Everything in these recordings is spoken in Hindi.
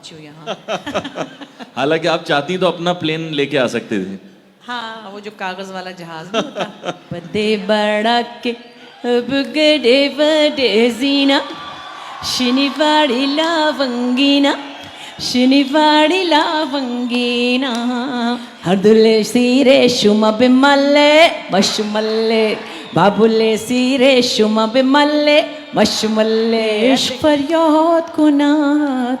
पहुंची हूँ यहाँ। हालांकि आप चाहती तो अपना प्लेन लेके आ सकते थे। हाँ, वो जो कागज वाला जहाज नहीं होता। बदे बड़ा के बुगड़े बड़े जीना शिनिवाड़ी लावंगीना शिनिवाड़ी लावंगीना हरदुले सीरे शुमा बिमल्ले मशमल्ले बाबुले सीरे शुमा बिमल्ले मशमल्ले फरियाद कुनात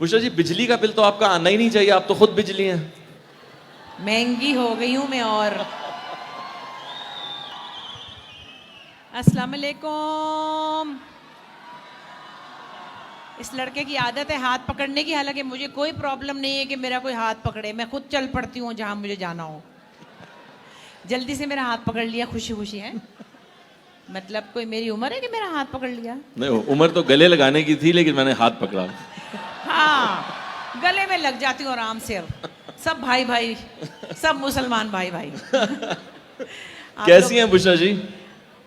बुशरा जी, बिजली का बिल तो आपका आना ही नहीं चाहिए, आप तो खुद बिजली हैं। महंगी हो गई हूँ मैं। और अस्सलाम वालेकुम। इस लड़के की आदत है हाथ पकड़ने की, हालांकि मुझे कोई प्रॉब्लम नहीं है कि मेरा कोई हाथ पकड़े, मैं खुद चल पड़ती हूँ जहाँ मुझे जाना हो। जल्दी से मेरा हाथ पकड़ लिया, खुशी खुशी है। मतलब कोई मेरी उम्र है कि मेरा हाथ पकड़ लिया? नहीं, उम्र तो गले लगाने की थी, लेकिन मैंने हाथ पकड़ा। हाँ, गले में लग जाती हूँ आराम से। अब सब भाई भाई, सब मुसलमान भाई भाई। कैसी हैं बुशरा जी?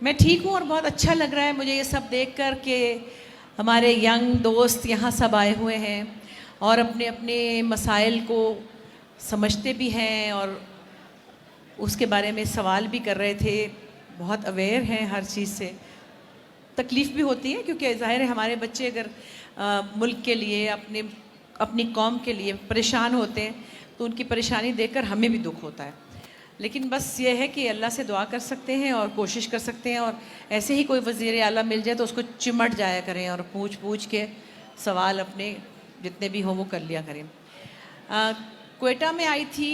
मैं ठीक हूँ और बहुत अच्छा लग रहा है मुझे ये सब देख कर के हमारे यंग दोस्त यहाँ सब आए हुए हैं और अपने अपने मसाइल को समझते भी हैं और उसके बारे में सवाल भी कर रहे थे। बहुत अवेयर हैं हर चीज़ से। तकलीफ़ भी होती है क्योंकि ज़ाहिर है हमारे बच्चे अगर मुल्क के लिए अपनी कौम के लिए परेशान होते हैं तो उनकी परेशानी देखकर हमें भी दुख होता है। लेकिन बस ये है कि अल्लाह से दुआ कर सकते हैं और कोशिश कर सकते हैं और ऐसे ही कोई वज़ीर आला मिल जाए तो उसको चिमट जाया करें और पूछ पूछ के सवाल अपने जितने भी हों वो कर लिया करें। क्वेटा में आई थी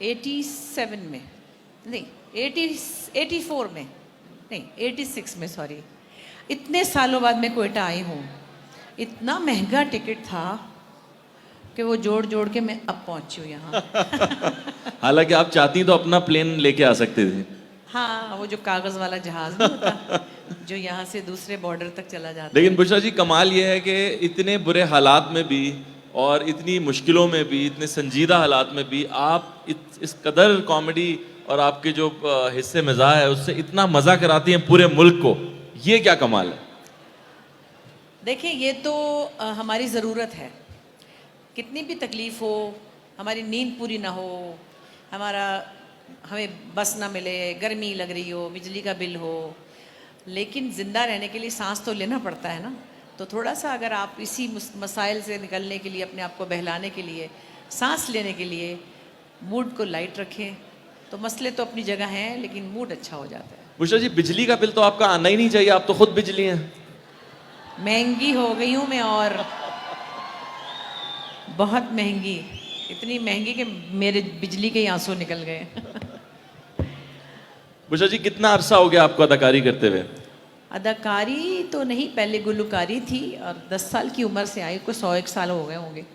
87 में, नहीं 84 में, नहीं 86 में, सॉरी। इतने सालों बाद मैं क्वेटा आई हूँ। इतना महंगा टिकट था कि वो जोड़ जोड़ के मैं अब पहुँची हूँ यहाँ। हालांकि आप चाहती तो अपना प्लेन लेके आ सकते थे। हाँ, वो जो कागज वाला जहाज नहीं होता जो यहाँ से दूसरे बॉर्डर तक चला जाता है। लेकिन बुशरा जी, कमाल ये है कि इतने बुरे हालात में भी और इतनी मुश्किलों में भी, इतने संजीदा हालात में भी आप इस कदर कॉमेडी और आपके जो हिस्से मिजाज है उससे इतना मज़ा कराती हैं पूरे मुल्क को। ये क्या कमाल है? देखिए, ये तो हमारी ज़रूरत है। कितनी भी तकलीफ़ हो, हमारी नींद पूरी ना हो, हमें बस ना मिले, गर्मी लग रही हो, बिजली का बिल हो, लेकिन ज़िंदा रहने के लिए सांस तो लेना पड़ता है ना। तो थोड़ा सा अगर आप इसी मसाइल से निकलने के लिए, अपने आप को बहलाने के लिए, सांस लेने के लिए मूड को लाइट रखें तो मसले तो अपनी जगह हैं लेकिन मूड अच्छा हो जाता है। बुशरा जी, बिजली का बिल तो आपका आना ही नहीं चाहिए, आप तो खुद बिजली हैं। महंगी हो गई हूँ मैं। और बहुत महंगी, इतनी महंगी कि मेरे बिजली के ही आंसू निकल गए। बुशरा जी, कितना अरसा हो गया आपको अदाकारी करते हुए? अदाकारी तो नहीं, पहले गुलकारी थी और 10 साल की उम्र से आई को 101 साल हो गए होंगे।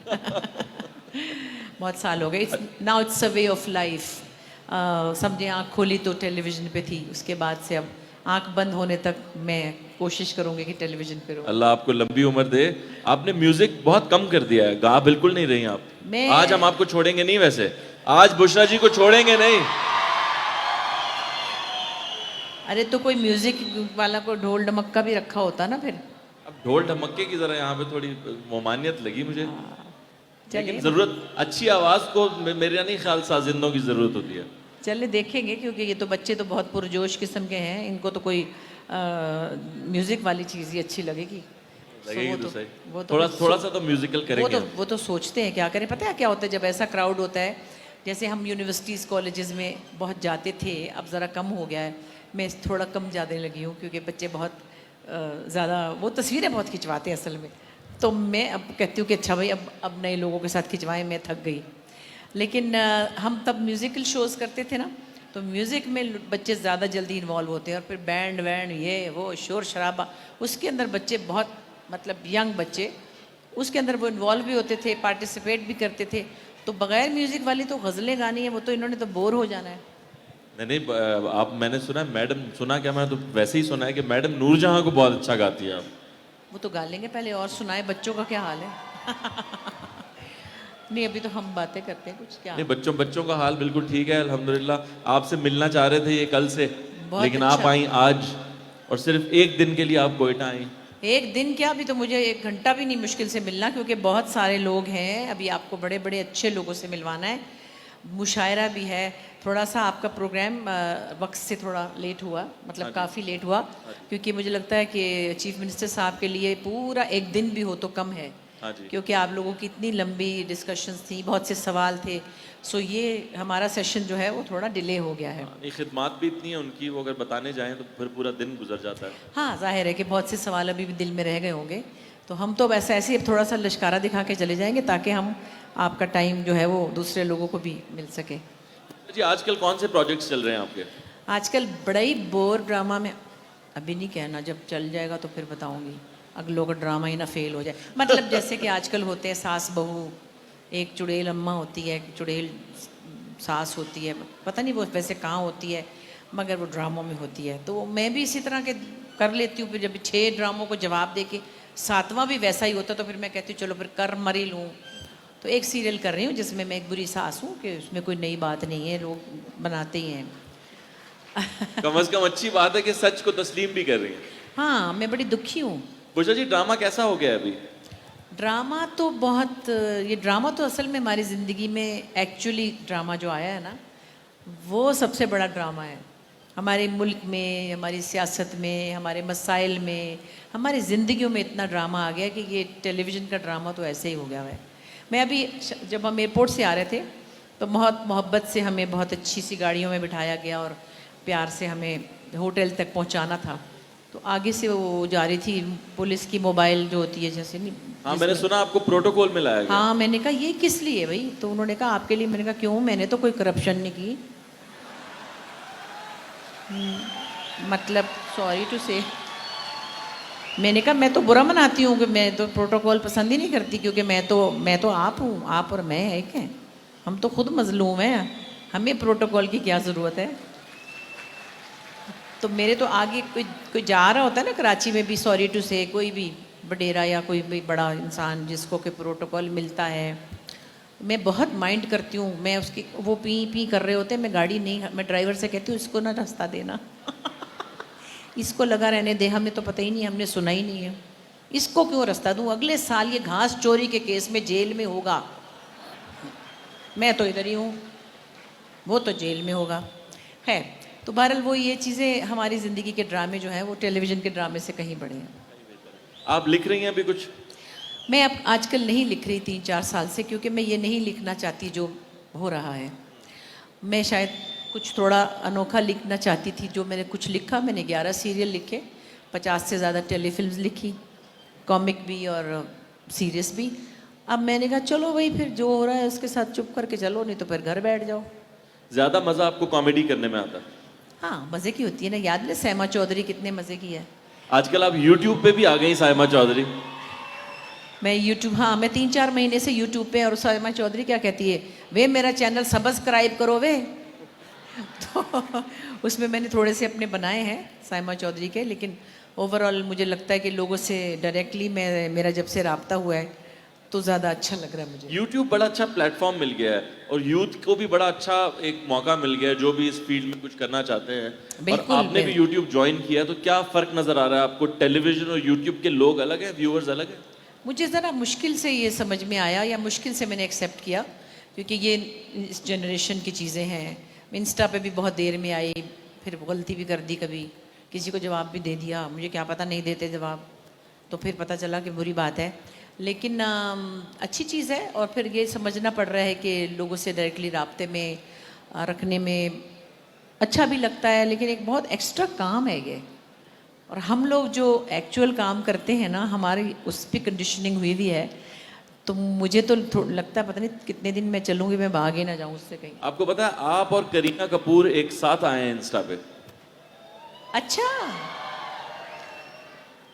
बहुत साल हो गए। Now it's a way of life. समझे, आँख खोली तो टेलीविज़न पे थी, उसके बाद से अब आँख बंद होने तक मैं कोशिश करूँगी कि टेलीविज़न पे रहूँ। अल्लाह आपको लंबी उम्र दे। आपने म्यूजिक बहुत कम कर दिया है, गा बिल्कुल नहीं रही आप। आज हम आपको छोड़ेंगे नहीं, वैसे आज बुशरा जी को छोड़ेंगे नहीं। अरे तो कोई म्यूजिक वाला को ढोल ढमक्का भी रखा होता ना फिर। अब ढोल ढमक्के की जरा यहाँ पे थोड़ी मोमानियत लगी मुझे। लेकिन जरूरत अच्छी आवाज को मेरे नहीं ख्याल साजिंदों की जरूरत होती है। चले देखेंगे, क्योंकि ये तो बच्चे तो बहुत पुरजोश किस्म के हैं, इनको तो कोई म्यूजिक वाली चीज़ ही अच्छी लगेगी। लगेगी तो सही। वो थोड़ा सा तो म्यूजिकल करेंगे। वो तो सोचते हैं क्या करें। पता है क्या होता है जब ऐसा क्राउड होता है, जैसे हम यूनिवर्सिटीज़ कॉलेजेस में बहुत जाते थे, अब ज़रा कम हो गया है, मैं थोड़ा कम जाने लगी हूँ क्योंकि बच्चे बहुत ज़्यादा वो तस्वीरें बहुत खिंचवाते हैं असल में। तो मैं अब कहती हूँ कि अच्छा भाई अब नए लोगों के साथ खिंचवाएं, मैं थक गई। लेकिन हम तब म्यूज़िकल शोज़ करते थे ना, तो म्यूज़िक में बच्चे ज़्यादा जल्दी इन्वॉल्व होते हैं और फिर बैंड वैंड ये वो शोर शराबा, उसके अंदर बच्चे बहुत मतलब यंग बच्चे उसके अंदर वो इन्वॉल्व भी होते थे, पार्टिसिपेट भी करते थे। तो बग़ैर म्यूज़िक वाली तो गज़लें गानी है, वो तो इन्होंने तो बोर हो जाना है। नहीं, आप मैंने सुना है मैडम, सुना क्या, मैं तो वैसे ही सुना है कि मैडम नूरजहां को बहुत अच्छा गाती है आप। वो तो गा लेंगे, पहले और सुनाए, बच्चों का क्या हाल है। नहीं, अभी तो हम बातें करते हैं कुछ क्या। नहीं, बच्चों बच्चों का हाल बिल्कुल ठीक है अल्हम्दुलिल्लाह। आपसे मिलना चाह रहे थे ये कल से, बहुत लेकिन अच्छा। आप आई आज, और सिर्फ एक दिन के लिए आप कोयटा आई। एक दिन क्या, अभी तो मुझे 1 घंटा भी नहीं मुश्किल से मिलना, क्योंकि बहुत सारे लोग हैं। अभी आपको बड़े बड़े अच्छे लोगों से मिलवाना है, मुशायरा भी है। थोड़ा सा आपका प्रोग्राम वक्त से थोड़ा लेट हुआ, मतलब काफ़ी लेट हुआ, क्योंकि मुझे लगता है कि चीफ मिनिस्टर साहब के लिए पूरा एक दिन भी हो तो कम है, हाँ जी। क्योंकि आप लोगों की इतनी लंबी डिस्कशंस थी, बहुत से सवाल थे। सो ये हमारा सेशन जो है वो थोड़ा डिले हो गया है। ये खिदमात भी इतनी है उनकी, वो अगर बताने जाएं तो फिर पूरा दिन गुजर जाता है। हाँ, जाहिर है कि बहुत से सवाल अभी भी दिल में रह गए होंगे, तो हम तो वैसे ऐसे ही थोड़ा सा लश्कारा दिखा के चले जाएंगे, ताकि हम आपका टाइम जो है वो दूसरे लोगों को भी मिल सके। जी, आजकल कौन से प्रोजेक्ट्स चल रहे हैं आपके? आजकल बड़ा ही बोर ड्रामा में, अभी नहीं कहना, जब चल जाएगा तो फिर बताऊंगी, अगलों का ड्रामा ही ना फेल हो जाए। मतलब जैसे कि आजकल होते हैं सास बहू, एक चुड़ैल अम्मा होती है, एक चुड़ैल सास होती है, पता नहीं वो वैसे कहाँ होती है, मगर वो ड्रामों में होती है। तो मैं भी इसी तरह के कर लेती हूँ। फिर जब 6 ड्रामों को जवाब दे के 7वां भी वैसा ही होता, तो फिर मैं कहती हूँ चलो फिर कर मरी लूँ। तो एक सीरियल कर रही हूँ जिसमें मैं एक बुरी सास हूँ, कि उसमें कोई नई बात नहीं है, लोग बनाते ही हैं। कम से कम अच्छी बात है कि सच को तस्लीम भी कर रही हैं। हाँ, मैं बड़ी दुखी हूँ। बुशा जी, ड्रामा कैसा हो गया है अभी? ड्रामा तो बहुत, ये ड्रामा तो असल में हमारी ज़िंदगी में, एक्चुअली ड्रामा जो आया है ना, वो सबसे बड़ा ड्रामा है हमारे मुल्क में, हमारी सियासत में, हमारे मसाइल में, हमारी ज़िंदगियों में इतना ड्रामा आ गया कि ये टेलीविज़न का ड्रामा तो ऐसे ही हो गया है। मैं अभी जब हम एयरपोर्ट से आ रहे थे, तो बहुत मोहब्बत से हमें बहुत अच्छी सी गाड़ियों में बिठाया गया और प्यार से हमें होटल तक पहुंचाना था। तो आगे से वो जा रही थी, पुलिस की मोबाइल जो होती है जैसे नहीं। हाँ, मैंने सुना आपको प्रोटोकॉल में लाया गया। हाँ, मैंने कहा ये किस लिए भाई? तो उन्होंने कहा आपके लिए। मैंने कहा क्यों? मैंने तो कोई करप्शन नहीं की। मतलब सॉरी टू से, मैंने कहा मैं तो बुरा मनाती हूँ कि मैं तो प्रोटोकॉल पसंद ही नहीं करती, क्योंकि मैं तो आप हूँ, आप और मैं एक हैं, हम तो खुद मजलूम हैं, हमें प्रोटोकॉल की क्या ज़रूरत है? तो मेरे तो आगे कोई जा रहा होता है ना कराची में भी, सॉरी टू से, कोई भी बडेरा या कोई भी बड़ा इंसान जिसको कि प्रोटोकॉल मिलता है, मैं बहुत माइंड करती हूँ। मैं उसकी, वो पी पी कर रहे होते हैं, मैं गाड़ी नहीं, मैं ड्राइवर से कहती हूँ इसको ना रास्ता देना इसको लगा रहने दे, हमें तो पता ही नहीं, हमने सुना ही नहीं है, इसको क्यों रास्ता दूँ? अगले साल ये घास चोरी के केस में जेल में होगा, मैं तो इधर ही हूँ, वो तो जेल में होगा। है तो बहरहाल वो ये चीज़ें, हमारी ज़िंदगी के ड्रामे जो हैं वो टेलीविज़न के ड्रामे से कहीं बड़े हैं। आप लिख रही हैं अभी कुछ? मैं अब आजकल नहीं लिख रही 3-4 साल से, क्योंकि मैं ये नहीं लिखना चाहती जो हो रहा है। मैं शायद कुछ थोड़ा अनोखा लिखना चाहती थी। जो मैंने कुछ लिखा, मैंने 11 सीरियल लिखे, 50 से ज़्यादा टेलीफिल्म्स लिखी, कॉमिक भी और सीरीज भी। अब मैंने कहा चलो भाई, फिर जो हो रहा है उसके साथ चुप करके चलो, नहीं तो फिर घर बैठ जाओ। ज्यादा मजा आपको कॉमेडी करने में आता है? हाँ, मज़े की होती है ना। याद नहीं सैमा चौधरी कितने मज़े की है। आजकल आप यूट्यूब पे भी आ गई साइमा चौधरी। मैं यूट्यूब, हाँ, मैं 3-4 महीने से यूट्यूब पे, और सैमा चौधरी क्या कहती है, वे मेरा चैनल सब्सक्राइब करो वे तो उसमें मैंने थोड़े से अपने बनाए हैं सैमा चौधरी के, लेकिन ओवरऑल मुझे लगता है कि लोगों से डायरेक्टली मेरा जब से रब्ता हुआ है तो ज़्यादा अच्छा लग रहा है मुझे। यूट्यूब बड़ा अच्छा प्लेटफॉर्म मिल गया है, और यूथ को भी बड़ा अच्छा एक मौका मिल गया है जो भी इस फील्ड में कुछ करना चाहते हैं। और आपने भी यूट्यूब ज्वाइन किया, तो क्या फ़र्क नज़र आ रहा है आपको? टेलीविज़न और यूट्यूब के लोग अलग हैं, व्यूअर्स अलग हैं? मुझे ज़रा मुश्किल से ये समझ में आया, या मुश्किल से मैंने एक्सेप्ट किया, क्योंकि ये इस जनरेशन की चीज़ें हैं। इंस्टा पे भी बहुत देर में आई, फिर गलती भी कर दी, कभी किसी को जवाब भी दे दिया, मुझे क्या पता नहीं देते जवाब, तो फिर पता चला कि बुरी बात है। लेकिन अच्छी चीज़ है, और फिर ये समझना पड़ रहा है कि लोगों से डायरेक्टली राब्ते में रखने में अच्छा भी लगता है, लेकिन एक बहुत एक्स्ट्रा काम है ये। और हम लोग जो एक्चुअल काम करते हैं ना, हमारी उस पर कंडीशनिंग हुई हुई है, तो मुझे तो लगता है पता नहीं कितने दिन मैं चलूँगी, मैं भाग ही ना जाऊँ उससे कहीं। आपको पता है आप और करीना कपूर एक साथ आए हैं इंस्टा पे? अच्छा,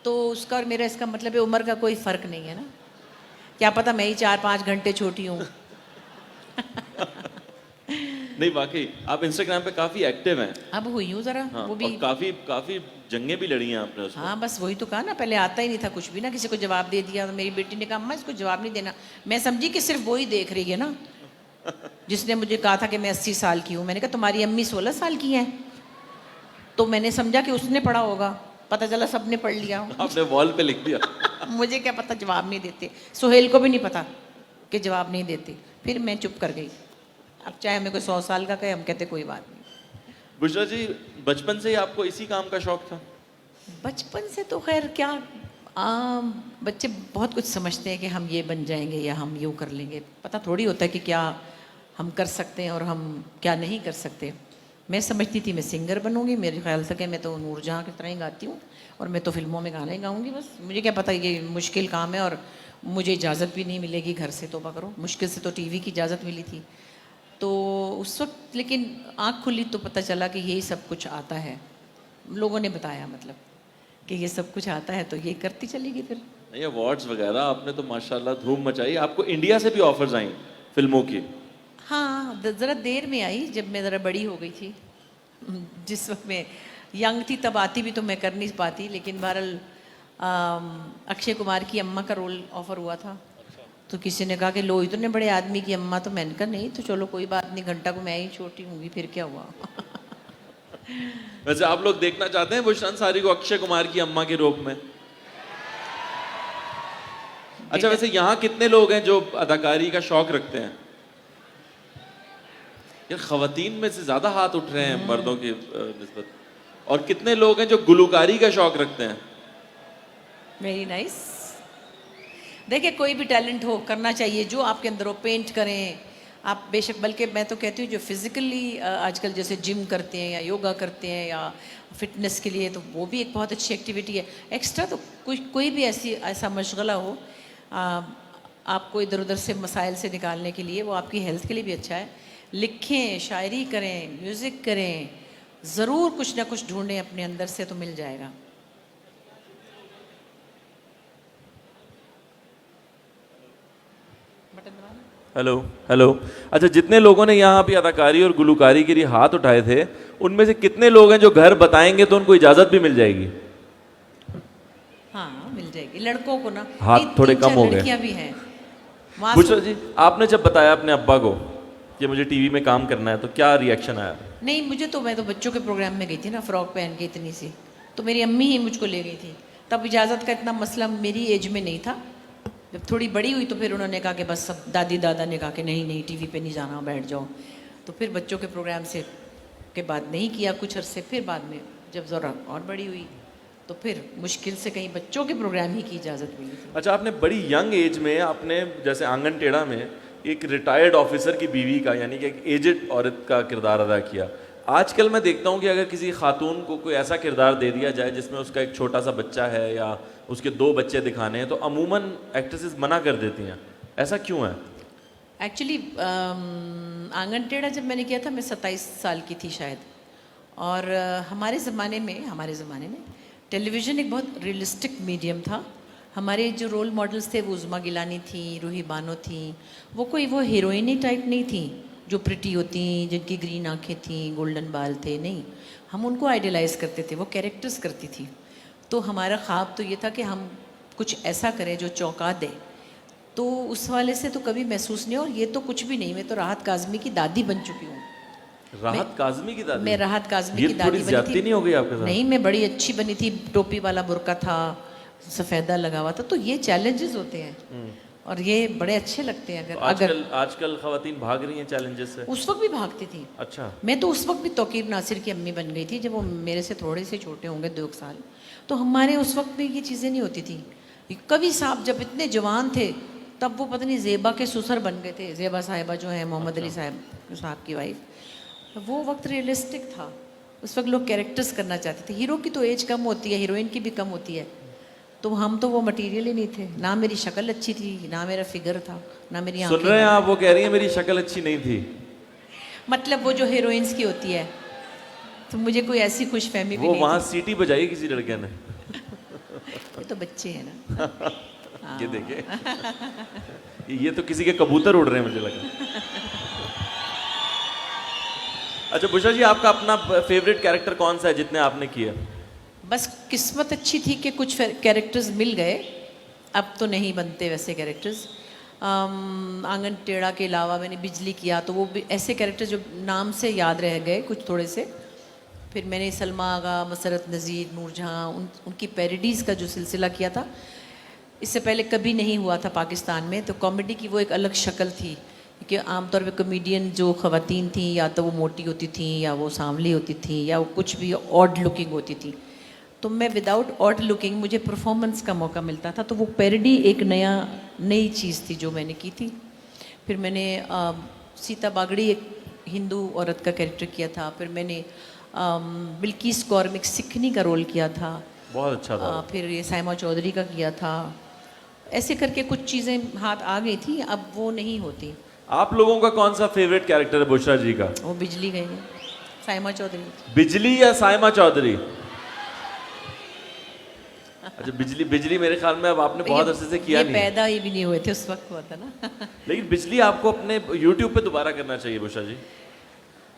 तो उसका और मेरा इसका मतलब है उम्र का कोई फ़र्क नहीं है ना? क्या पता मैं ही 4-5 घंटे छोटी हूँ नहीं वाकई आप इंस्टाग्राम पे काफी एक्टिव हैं। अब हुई हूँ जरा हाँ, वो भी। और काफी काफी जंगें भी लड़ी हैं आपने उसमें। हाँ बस वही तो कहा ना, पहले आता ही नहीं था कुछ भी ना, किसी को जवाब दे दिया तो मेरी बेटी ने कहा अम्मा इसको जवाब नहीं देना। मैं समझी कि सिर्फ वो ही देख रही है ना, जिसने मुझे कहा था कि मैं 80 साल की हूँ। मैंने कहा तुम्हारी अम्मी 16 साल की हैं, तो मैंने समझा कि उसने पढ़ा होगा, पता चला सबने पढ़ लिया। आपने वॉल पे लिख दिया। मुझे क्या पता, जवाब नहीं देते। सुहेल को भी नहीं पता कि जवाब नहीं देते। फिर मैं चुप कर गई। अब चाहे हमें कोई 100 साल का कहे, हम कहते कोई बात नहीं। बुशरा जी, बचपन से ही आपको इसी काम का शौक था? बचपन से तो खैर क्या, बच्चे बहुत कुछ समझते हैं कि हम ये बन जाएंगे या हम यूँ कर लेंगे। पता थोड़ी होता है कि क्या हम कर सकते हैं और हम क्या नहीं कर सकते। मैं समझती थी मैं सिंगर बनूंगी, मेरे ख्याल से कि मैं तो नूरजहाँ की तरह ही गाती हूँ और मैं तो फिल्मों में गाने गाऊंगी। बस मुझे क्या पता ये मुश्किल काम है और मुझे इजाज़त भी नहीं मिलेगी घर से। तौबा करो, मुश्किल से तो टीवी की इजाज़त मिली थी। तो उस वक्त लेकिन आँख खुली तो पता चला कि यही सब कुछ आता है। लोगों ने बताया मतलब कि ये सब कुछ आता है, तो ये करती चली गई। फिर नहीं, अवार्ड्स वगैरह आपने तो माशाल्लाह धूम मचाई। आपको इंडिया से भी ऑफर्स आई फिल्मों की? हाँ, ज़रा देर में आई, जब मैं ज़रा बड़ी हो गई थी। जिस वक्त मैं यंग थी तब आती भी तो मैं कर नहीं पाती, लेकिन बहरहाल अक्षय कुमार की अम्मा का रोल ऑफर हुआ था। तो किसी ने कहा कि लो इतने बड़े आदमी की अम्मा, तो मैंने कहा नहीं तो चलो कोई बात नहीं, घंटा को मैं ही छोटी होंगी, फिर क्या हुआ। वैसे आप लोग देखना चाहते हैं बुशरा अंसारी को अक्षय कुमार की अम्मा के रूप में? अच्छा, वैसे यहाँ कितने लोग हैं जो अदाकारी का शौक रखते हैं? यार खवातीन में से ज्यादा हाथ उठ रहे हैं मर्दों की निस्बत। और कितने लोग हैं जो गुलकारी का शौक रखते हैं? Very nice. देखिए कोई भी टैलेंट हो, करना चाहिए जो आपके अंदर हो। पेंट करें आप बेशक, बल्कि मैं तो कहती हूँ जो फिज़िकली आजकल जैसे जिम करते हैं या योगा करते हैं या फिटनेस के लिए, तो वो भी एक बहुत अच्छी एक्टिविटी है। एक्स्ट्रा तो कोई भी ऐसा मशगला हो आपको इधर उधर से मसाइल से निकालने के लिए, वो आपकी हेल्थ के लिए भी अच्छा है। लिखें, शायरी करें, म्यूज़िक करें, ज़रूर कुछ ना कुछ ढूंढें अपने अंदर से, तो मिल जाएगा। Hello hello. अच्छा, जितने लोगों ने यहाँ भी अदाकारी और गुलकारी के लिए हाथ उठाए थे, उनमें से कितने लोग हैं जो घर बताएंगे तो उनको इजाजत भी मिल जाएगी? हाँ मिल जाएगी, लड़कों को ना हाथ थोड़े कम हो गए। लड़कियां भी हैं। बुशरा जी, आपने जब बताया अपने अब्बा को कि मुझे टीवी में काम करना है, तो क्या रिएक्शन आया? नहीं मैं तो बच्चों के प्रोग्राम में गई थी ना, फ्रॉक पहन के इतनी सी, तो मेरी अम्मी ही मुझको ले गई थी। तब इजाज़त का इतना मसला मेरी एज में नहीं था। जब थोड़ी बड़ी हुई तो फिर उन्होंने कहा कि बस सब, दादी दादा ने कहा कि नहीं नहीं टीवी पे नहीं जाना, बैठ जाओ। तो फिर बच्चों के प्रोग्राम से के बाद नहीं किया कुछ अरसे। फिर बाद में जब ज़रा और बड़ी हुई तो फिर मुश्किल से कहीं बच्चों के प्रोग्राम ही की इजाज़त मिली थी। अच्छा, आपने बड़ी यंग एज में आपने जैसे आंगन टेढ़ा में एक रिटायर्ड ऑफिसर की बीवी का, यानी कि एक एजेड औरत का किरदार अदा किया। आजकल मैं देखता हूँ कि अगर किसी खातून को कोई ऐसा किरदार दे दिया जाए जिसमें उसका एक छोटा सा बच्चा है या उसके 2 बच्चे दिखाने हैं, तो अमूमन एक्ट्रेसेस मना कर देती हैं। ऐसा क्यों है? एक्चुअली आंगन टेढ़ा जब मैंने किया था, मैं 27 साल की थी शायद। और हमारे ज़माने में टेलीविज़न एक बहुत रियलिस्टिक मीडियम था। हमारे जो रोल मॉडल्स थे वो उज़्मा गिलानी थी, रूही बानो थी। वो कोई वो हीरोइनी टाइप नहीं थी जो प्रिटी होती, जिनकी ग्रीन आंखें थी, गोल्डन बाल थे। नहीं, हम उनको आइडियलाइज़ करते थे, वो कैरेक्टर्स करती थी। तो हमारा ख्वाब तो ये था कि हम कुछ ऐसा करें जो चौंका दे। तो उस वाले से तो कभी महसूस नहीं। और ये तो कुछ भी नहीं, मैं तो राहत काज़मी की दादी बन चुकी हूँ। राहत काज़मी की दादी? मैं राहत काज़मी ये की थोड़ी दादी बनी ज्यादती थी। नहीं हो गई आपके साथ? नहीं, मैं बड़ी अच्छी बनी थी। टोपी वाला बुर्का था, सफ़ेदा लगा हुआ था। तो ये चैलेंजेस होते हैं और ये बड़े अच्छे लगते हैं। अगर आजकल खवातीन भाग रही हैं चैलेंजेस से। उस वक्त भी भागती थी। अच्छा। मैं तो उस वक्त भी तौकीर नासिर की अम्मी बन गई थी, जब वो मेरे से थोड़े से छोटे होंगे, 2 साल। तो हमारे उस वक्त में ये चीज़ें नहीं होती थी। कवि साहब जब इतने जवान थे तब वो पता नहीं ज़ेबा के सुसर बन गए थे। ज़ेबा साहिबा जो है मोहम्मद अली साहब की वाइफ, वो वक्त रियलिस्टिक था। उस वक्त लोग कैरेक्टर्स करना चाहते थे। हीरो की तो एज कम होती है, हीरोइन की भी कम होती है। तो हम तो वो मटेरियल ही नहीं थे। ना मेरी शक्ल अच्छी थी, ना मेरा फिगर था, ना मेरी आंखें। सुन रहे हैं आप? वो कह रही है मेरी शक्ल अच्छी नहीं थी। मतलब वो जो हीरोइंस की होती है, तो मुझे कोई ऐसी खुशफहमी भी वो नहीं वहां थी। सीटी बजाई किसी लड़के ने। ये तो बच्चे हैं ना। ये देखिए, ये तो किसी के कबूतर उड़ रहे हैं मुझे लगा। अच्छा बुशरा जी, आपका अपना फेवरेट कैरेक्टर कौन सा है जितने आपने किए? बस किस्मत अच्छी थी कि कुछ कैरेक्टर्स मिल गए, अब तो नहीं बनते वैसे कैरेक्टर्स। आंगन टेढ़ा के अलावा मैंने बिजली किया, तो वो भी ऐसे कैरेक्टर जो नाम से याद रह गए कुछ थोड़े से। फिर मैंने सलमा आगा, मसरत नज़ीर, नूरजहाँ, उनकी पैरोडीज़ का जो सिलसिला किया था, इससे पहले कभी नहीं हुआ था पाकिस्तान में। तो कॉमेडी की वो एक अलग शक्ल थी, क्योंकि आमतौर पे कॉमेडियन जो ख़वातीन थी या तो वो मोटी होती थी या वो सांवली होती थी या वो कुछ भी ऑड लुकिंग होती थी। तो मैं विदाउट ऑड लुकिंग, मुझे परफॉर्मेंस का मौका मिलता था, तो वो पैरोडी एक नई चीज़ थी जो मैंने की थी। फिर मैंने सीता बागड़ी, एक हिंदू औरत का कैरेक्टर किया था। फिर मैंने बिल्किस कौर में एक सिखनी का रोल किया था, बहुत अच्छा था। फिर ये साइमा चौधरी का किया था। ऐसे करके कुछ चीज़ें हाथ आ गई थी, अब वो नहीं होती। आप लोगों का कौन सा फेवरेट कैरेक्टर है बुशरा जी का? वो बिजली गई है, साइमा चौधरी। बिजली या साइमा चौधरी? अच्छा, बिजली मेरे ख्याल में अब आपने बहुत अरसे से किया ये नहीं। पैदा ही भी नहीं हुए थे उस वक्त, हुआ था ना। लेकिन बिजली आपको अपने YouTube पे दोबारा करना चाहिए बुशरा जी,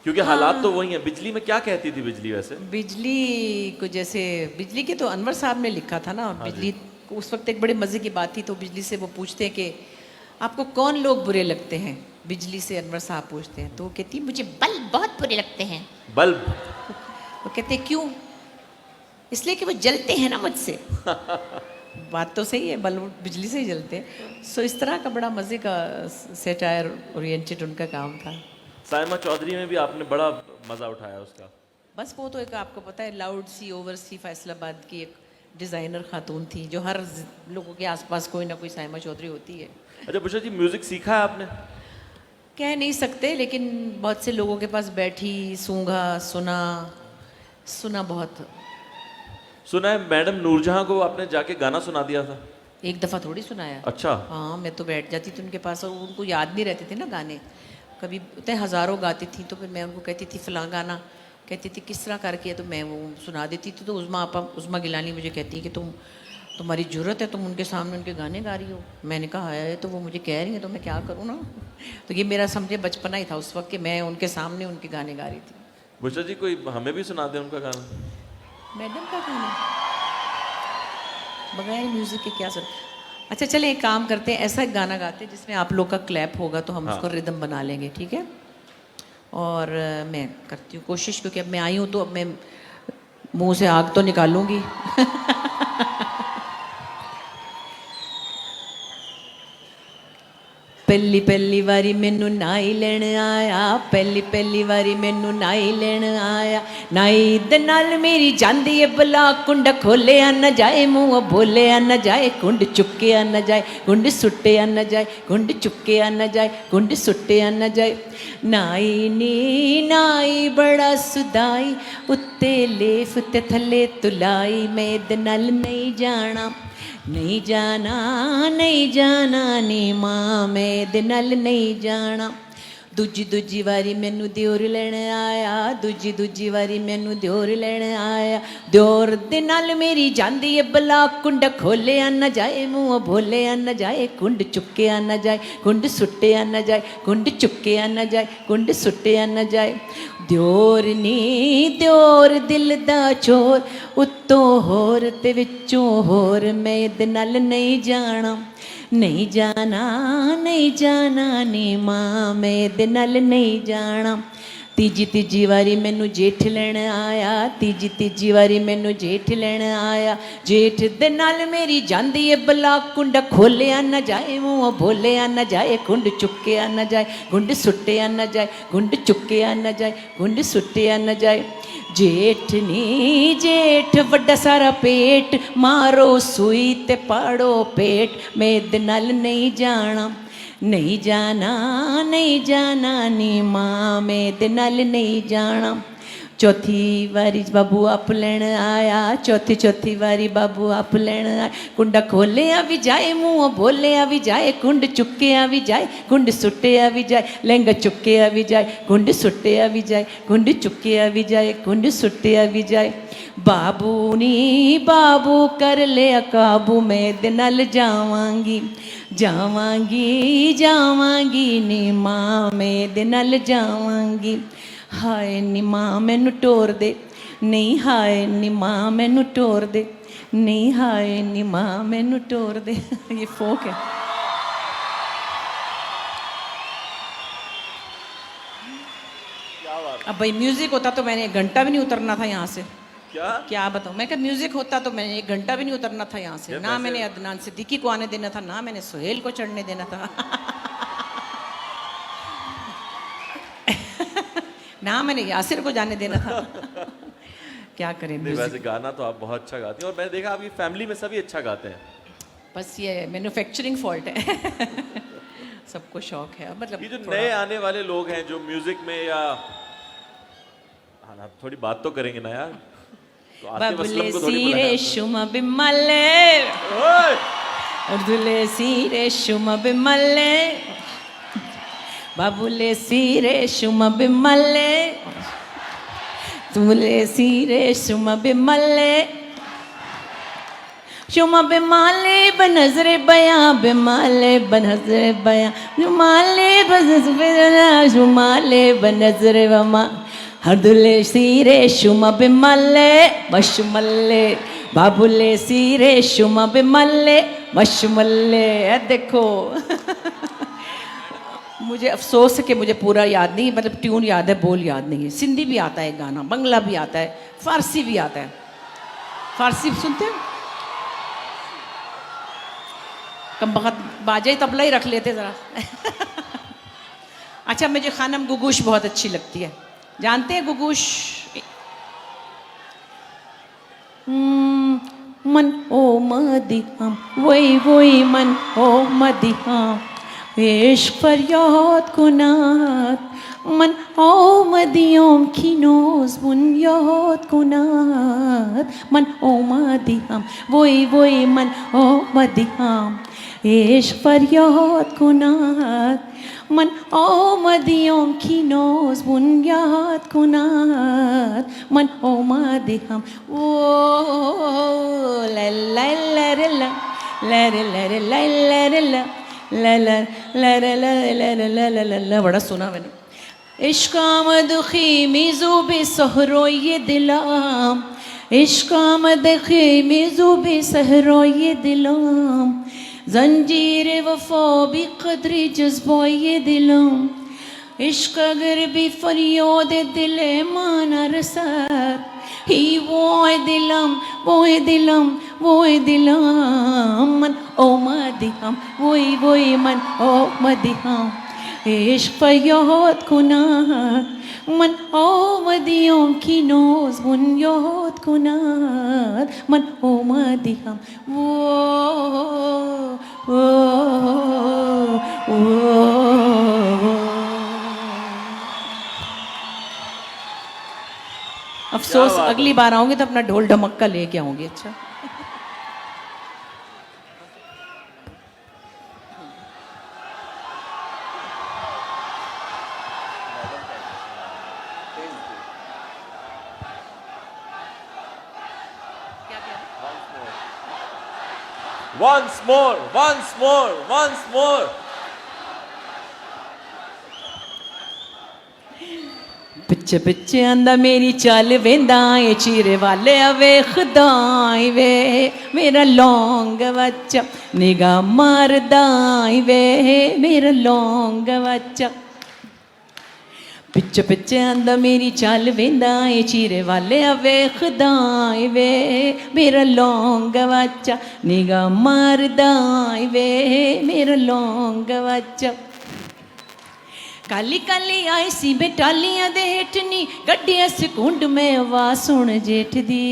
क्योंकि हालात तो वही हैं। बिजली में क्या कहती थी बिजली वैसे? बिजली को जैसे, बिजली के तो अनवर साहब ने लिखा था ना। बिजली को उस वक्त एक बड़े मज़े की बात थी, तो बिजली से वो पूछते हैं कि आपको कौन लोग बुरे लगते हैं? बिजली से अनवर साहब पूछते हैं, तो वो कहती मुझे बल्ब बहुत बुरे लगते हैं। बल्ब? वो कहते हैं क्यों? इसलिए कि वो जलते हैं ना मुझसे। बात तो सही है, बल्ब बिजली से ही जलते हैं। सो इस तरह का बड़ा मज़े का सेटायर ओरिएंटेड उनका काम था। साइमा चौधरी में भी आपने बड़ा मजा उठाया उसका। बस वो तो एक आपको पता है, लाउड सी ओवर सी फैसलाबाद की एक डिज़ाइनर खातून थी, जो हर लोगों के आसपास कोई ना कोई साइमा चौधरी होती है। अच्छा बुशरा जी, म्यूजिक सीखा है आपने? कह नहीं सकते, लेकिन बहुत से लोगों के पास बैठी, सूंघा, सुना बहुत। सुना है मैडम नूरजहां को आपने जाके गाना सुना दिया था? एक दफ़ा थोड़ी सुनाया। अच्छा। हाँ, मैं तो बैठ जाती थी उनके पास, और उनको याद नहीं रहते थे ना गाने। कभी इतने हज़ारों गाती थी, तो फिर मैं उनको कहती थी फ़लाँ गाना, कहती थी किस तरह करके, तो मैं वो सुना देती थी। तो उज़मा गिलानी मुझे कहती है कि तुम्हारी ज़रूरत है, तुम उनके सामने उनके गाने गा रही हो। मैंने कहा है, तो वो मुझे कह रही है, तो मैं क्या करूँ ना। तो ये मेरा समझे बचपना ही था उस वक्त कि मैं उनके सामने उनके गाने गा रही थी। बुशरा जी, कोई हमें भी सुना दे उनका गाना। मैडम का गाना बगैर म्यूज़िक के क्या सुन। अच्छा चले, एक काम करते हैं, ऐसा एक गाना गाते हैं जिसमें आप लोग का क्लैप होगा, तो हम उसको रिदम बना लेंगे, ठीक है? और मैं करती हूँ कोशिश, क्योंकि अब मैं आई हूँ तो अब मैं मुंह से आग तो निकालूंगी। पहली पहली वारी मैनू नाई लेन आया, पहली वारी मैनू नाई लेन आया। नाई दे नाल मेरी जांदी है बला, कुंड खोलिया न जाए, मुँह बोलिया न जाए, कुंड चुकिया न जाए, कुंड सुटिया न जाए, कुंड चुकिया न जाए, कुंड सुटिया न जाए। नाई नी नाई बड़ा सुदाई, उत्ते लेफ ते थले तुलाई, मैं दे नाल नहीं जाना, नहीं जाना, नहीं जाना नी मां, मैं दे नाल नहीं जाना। दूजी वारी मैनू दियोर लेन आया, दूजी वारी मैनू दियोर लेन आया। दियोर दे नाल मेरी जांदी है बला, कुंड खोलिया न जाए, मुँह बोलिया न जाए, कुंड चुकिया न जाए, कुंड सुटिया न जाए, कुंड चुकिया न जाए, कुंड सुटिया न जाए। दियोर नी दियोर दिल दा चोर, उत्तों होर ते विचों होर, मैं दे नाल नहीं जाना, नहीं जाना, नहीं जाना नी मां, मैं दे नाल नहीं जाना। तीजी वारी मैनू जेठ लेन आया, तीजी वारी मैनू जेठ लेन आया। जेठ दे नाल मेरी जांदी है बला, कुंड खोलिया न जाए, मुँह बोलिया न जाए, कुंड चुकिया न जाए, कुंड सुटिया न जाए, कुंड चुकिया न जाए, कुंड सुटिया न जाए। जेठ नी जेठ वड्डा सारा पेट, मारो सुई ते पाड़ो पेट, मैं दे नाल नहीं जाना, नहीं जाना, नहीं जाना नी मां, मैं दे नाल नहीं जाना। चौथी वारी बाबू आप लेन आया, चौथी वारी बाबू आप लेन आया। कुंडा खोलिया भी जाए, मुँह बोलिया भी जाए, कुंड चुकिया भी जाए, कुंड सुटिया भी जाए, लहंगा चुकिया भी जाए, कुंड सुटिया भी जाए, कुंड चुकिया भी जाए, कुंड सुटिया भी जाए। बाबू नी बाबू कर ले काबू, मैं दे नाल जावांगी, जावांगी, जावांगी नी मां, मैं दे नाल जावांगी। ਹਾਏ ਨੀ ਮਾਂ ਮੈਨੂੰ ਟੋਰ ਦੇ, ਨਹੀਂ ਹਾਏ ਨੀ ਮਾਂ ਮੈਨੂੰ ਟੋਰ ਦੇ, नहीं हाय नी माँ मैनू टोर दे। ये फोक है। अब भाई म्यूजिक होता तो मैंने 1 घंटा भी नहीं उतरना था यहाँ से। क्या बताऊँ, मैं क्या म्यूजिक होता तो मैंने 1 घंटा भी नहीं उतरना था यहाँ से। ना मैंने अदनान सिद्दीकी को आने देना था, ना मैंने सुहेल को चढ़ने देना था। ना मैंने यासिर को जाने देना था। क्या करें। वैसे गाना तो आप बहुत अच्छा गाती हैं, और मैंने देखा आपकी फैमिली में सभी अच्छा गाते हैं। बस ये मैन्युफैक्चरिंग फॉल्ट है। सबको शौक है मतलब। ये जो नए आने वाले लोग हैं जो म्यूजिक में, या हाँ थोड़ी बात तो करेंगे ना यार। तो आतिफ असलम को थोड़ी बुलाया। शुमा बिमले उर्दुले सीरे शुमा बिमले, बाबुले सीरे शुमा बिमले, तुले सीरे शुमा बिमले, शुमा बिमाले बनजरे बया, बिमाले बनजरे बया, जुमाले बनजरे जुमाले बनजरे वमा, हरदुले सीरे शुमा बिमले मशमले, बाबुले सीरे शुमा बिमले मशमले। देखो मुझे अफसोस है कि मुझे पूरा याद नहीं, मतलब ट्यून याद है, बोल याद नहीं है। सिंधी भी आता है गाना, बंगला भी आता है, फारसी भी आता है। फारसी सुनते हैं? कम वक्त बाजा ही तबला ही रख लेते ज़रा। अच्छा, मुझे खानम गुगूश बहुत अच्छी लगती है। जानते हैं गुगूश? मन ओ मदी हम वही वही मन ओ मदी हम, इश्क फरियाद कुनात मन ओ मदियों की नोज बुनियाद कुनात, मन ओ मदी हम वही मन ओ मदी हम, इश्क फरियाद कुनात मन ओ मदियों की नोज बुनियाद कुनात, मन ओ मदी हम ओ ला ला ला ला ला ला ला ला ला ला ला ला ला ला ला ला ला। बड़ा सुना मैंने। इश्क आमद खीमीज़ो बेसहरो ये दिलाम, इश्क आमद खीमीज़ो बेसहरो ये दिलाम, जंजीर वफा भी कदरी जज्बो ये दिलाम, इश्क अगर भी फरियाद दिले माना रसात, ही वो दिलम वो दिलम मन ओ मदी हम वही मन ओ मदी हम, इश्क फरियाद कुनात मन ओ मदियों की नोज बुनियाद कुनात, मन ओ मदी हम वो अफसोस अगली बार आऊंगी तो अपना ढोल ढमक्का लेके आऊंगी। अच्छा, once more. पिछे पिछे आंदा मेरी चाल वेंदा ए चीरे वाले वेखदा वे, मेरा लौंग बच्चा निगाह मारदा वे, मेरा लौंग बच्चा। पिछे पिछे आंदा मेरी चाल वेंदा ए चीरे वाले वेखदा वे, मेरा लौंग बच्चा निगाह मारदा वे, मेरा लौंग बच्चा। काली काली आई सी बेटालियां दे हेठनी, गड्डियां सकुंड में आवाज सुन जेठ दी,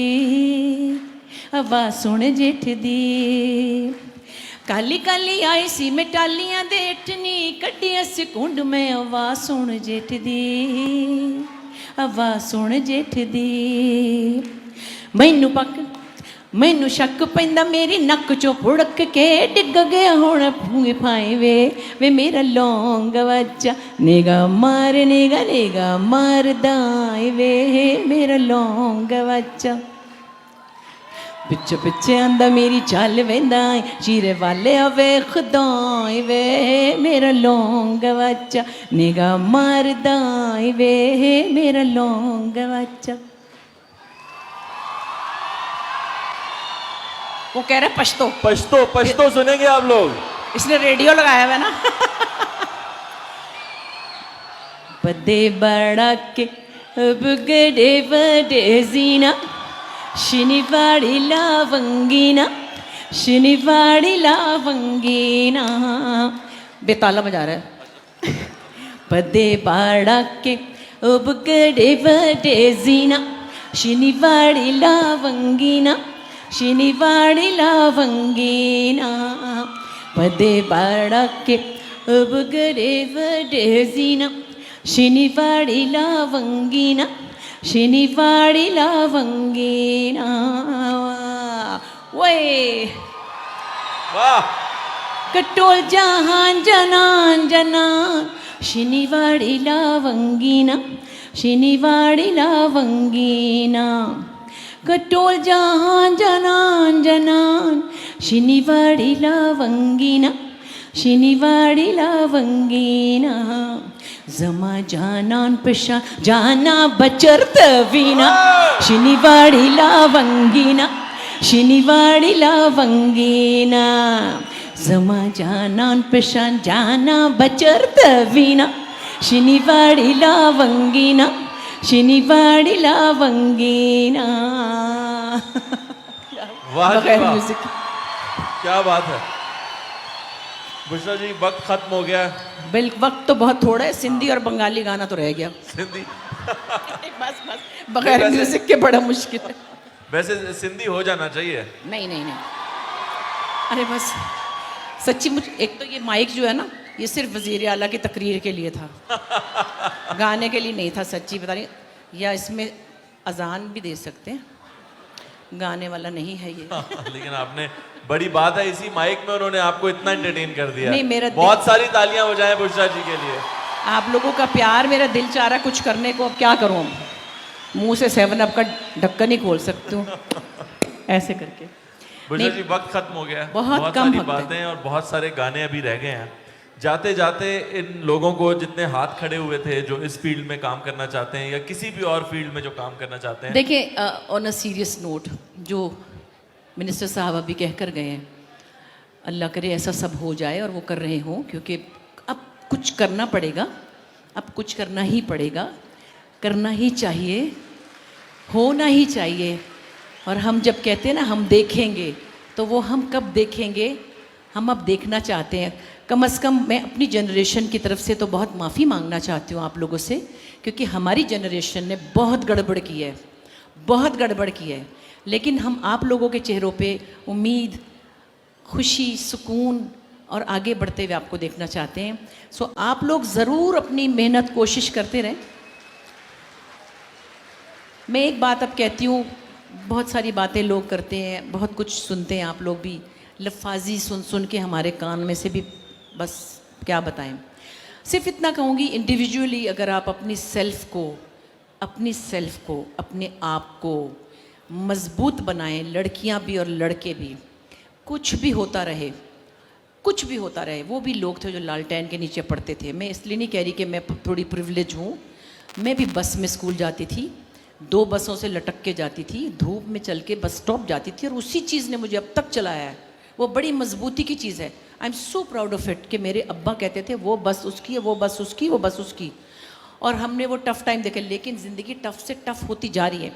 आवाज सुन जेठ दी। काली काली आई सी बेटालियां दे हेठनी, गड्डियां सकुंड में आवाज सुन जेठ दी, आवाज सुन जेठ दी। मैनू शक पैंदा मेरी नक चो फुड़क के डिग गया होना भूए फाए वे मेरा लौंग बच्चा निगाह मार दाए वे, मेरा लौंग बच्चा। पिछे पिछे आंदा मेरी चल वेंदा चीरे वाले वे खुदाई वे मेरा लौंग बच्चा निगाह मारदा वे मेरा लौंग बच्चा। वो कह रहे पश्तो, पश्तो पश्तो सुनेंगे आप लोग। इसने रेडियो लगाया हुआ है ना। बदे बड़ा के अब गडे बडे जीना शनिवारी लावंगीना शनिवारी लावंगीना। बेताला बजा रहा है। बदे बड़ा के अब गडे बडे जीना शनिवारी लावंगीना शनिवारी लावंगीना। पदे बाड़के अब गडे बडे जीना शनिवारी लावंगीना शनिवारी लावंगीना। वे वाह, कटोल जहान जनान जनान शनिवारी लावंगीना शनिवारी लावंगीना। कटोल जहान जनान जनान शनिवारी लावंगीना शनिवारी लावंगीना। जमा जानान पेशा जाना बचरत वीना शनिवारी लावंगीना शनिवारी लावंगीना। जमा जानान पेशा जाना बचरत वीना शनिवारी लावंगीना शनिवारी लावंगीना। वाह जी बगैर वाह, म्यूजिक। क्या बात है। बुशरा जी वक्त खत्म हो गया। वक्त तो बहुत थोड़ा है, सिंधी और बंगाली गाना तो रह गया। सिंधी बस बस बगैर वैसे- म्यूजिक के बड़ा मुश्किल है। वैसे सिंधी हो जाना चाहिए। नहीं नहीं नहीं, अरे बस सच्ची मुझे एक तो ये माइक जो है ना ये सिर्फ वजीर आला की तकरीर के लिए था, गाने के लिए नहीं था। सच्ची बता रही, या इसमें अजान भी दे सकते हैं, गाने वाला नहीं है ये। लेकिन आपने बड़ी बात है, इसी माइक में उन्होंने आपको इतना एंटरटेन कर दिया। नहीं, मेरा बहुत सारी तालियां हो जाएं बुशरा जी के लिए। आप लोगों का प्यार, मेरा दिल चाह रहा कुछ करने को, अब क्या करूँ? मुंह से 7 अप का ढक्कन ही खोल सकती हूँ ऐसे करके। बुशरा जी वक्त खत्म हो गया। बहुत कम सारी वक्त है। बातें और बहुत सारे गाने अभी रह गए हैं। जाते जाते इन लोगों को जितने हाथ खड़े हुए थे जो इस फील्ड में काम करना चाहते हैं या किसी भी और फील्ड में जो काम करना चाहते हैं, देखिए ऑन अ सीरियस नोट, जो मिनिस्टर साहब अभी कह कर गए हैं, अल्लाह करे ऐसा सब हो जाए और वो कर रहे हों, क्योंकि अब कुछ करना पड़ेगा, अब कुछ करना ही पड़ेगा, करना ही चाहिए, होना ही चाहिए। और हम जब कहते हैं ना हम देखेंगे, तो वो हम कब देखेंगे? हम अब देखना चाहते हैं। कम से कम मैं अपनी जनरेशन की तरफ से तो बहुत माफ़ी मांगना चाहती हूँ आप लोगों से, क्योंकि हमारी जनरेशन ने बहुत गड़बड़ की है, बहुत गड़बड़ की है। लेकिन हम आप लोगों के चेहरों पे उम्मीद, खुशी, सुकून और आगे बढ़ते हुए आपको देखना चाहते हैं। सो आप लोग ज़रूर अपनी मेहनत कोशिश करते रहें। मैं एक बात अब कहती हूँ, बहुत सारी बातें लोग करते हैं, बहुत कुछ सुनते हैं, आप लोग भी लफाजी सुन सुन के हमारे कान में से भी बस क्या बताएं। सिर्फ इतना कहूँगी, इंडिविजुअली अगर आप अपनी सेल्फ को, अपने आप को मजबूत बनाएं, लड़कियां भी और लड़के भी, कुछ भी होता रहे, कुछ भी होता रहे। वो भी लोग थे जो लालटेन के नीचे पढ़ते थे। मैं इसलिए नहीं कह रही कि मैं थोड़ी प्रिविलेज हूँ, मैं भी बस में स्कूल जाती थी, 2 बसों से लटक के जाती थी, धूप में चल के बस स्टॉप जाती थी, और उसी चीज़ ने मुझे अब तक चलाया है। वो बड़ी मजबूती की चीज़ है। I am so proud of it कि मेरे अब्बा कहते थे वो बस उसकी है, वो बस उसकी, वो बस उसकी, और हमने वो टफ़ टाइम देखे। लेकिन ज़िंदगी टफ़ से टफ़ होती जा रही है।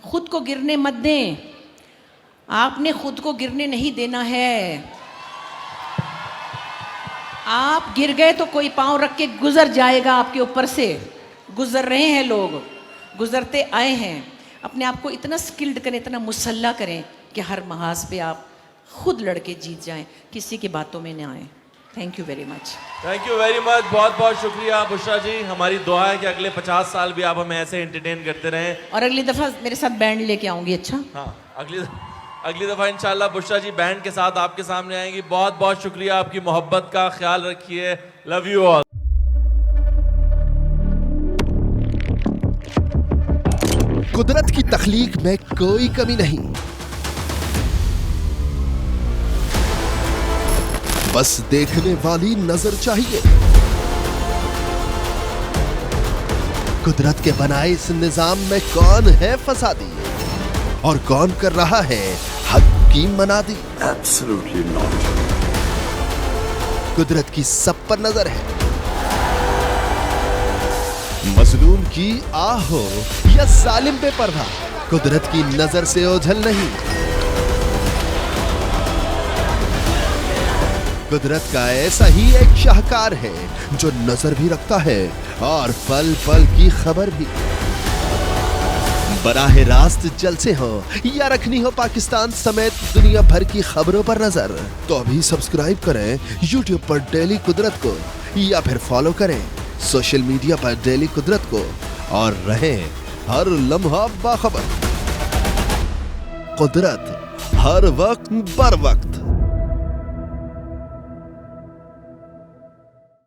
खुद को गिरने मत दें, आपने खुद को गिरने नहीं देना है। आप गिर गए तो कोई पाँव रख के गुजर जाएगा आपके ऊपर से। गुजर रहे हैं लोग, गुजरते आए हैं। अपने आप को इतना स्किल्ड करें, इतना मुसल्ला करें कि हर महाज पे आप खुद लड़के जीत जाएं, किसी की बातों में ना आए। Thank you very much. Thank you very much, बहुत बहुत शुक्रिया बुशरा जी। हमारी दुआ है कि अगले 50 साल भी आप हमें ऐसे एंटरटेन करते रहें। और अगली दफ़ा मेरे साथ बैंड लेके आऊँगी। अच्छा, हाँ, अगली दफ़ा इंशाल्लाह बुशरा जी बैंड के साथ आपके सामने आएंगी। बहुत बहुत शुक्रिया आपकी मोहब्बत का, ख्याल रखिए। Love you all. कुदरत की तख्लीक में कोई कमी नहीं, बस देखने वाली नजर चाहिए। कुदरत के बनाए इस निजाम में कौन है फसादी और कौन कर रहा है हक की मनादी? Absolutely not. कुदरत की सब पर नजर है। मजलूम की आह हो या जालिम पे पर्दा, कुदरत की नजर से ओझल नहीं। कुदरत का ऐसा ही एक शाहकार है जो नजर भी रखता है और पल पल की खबर भी। बराह रास्त जलसे हो या रखनी हो पाकिस्तान समेत दुनिया भर की खबरों पर नजर, तो अभी सब्सक्राइब करें YouTube पर डेली कुदरत को या फिर फॉलो करें सोशल मीडिया पर डेली कुदरत को और रहें हर लम्हा बाखबर। कुदरत हर वक्त बर वक्त।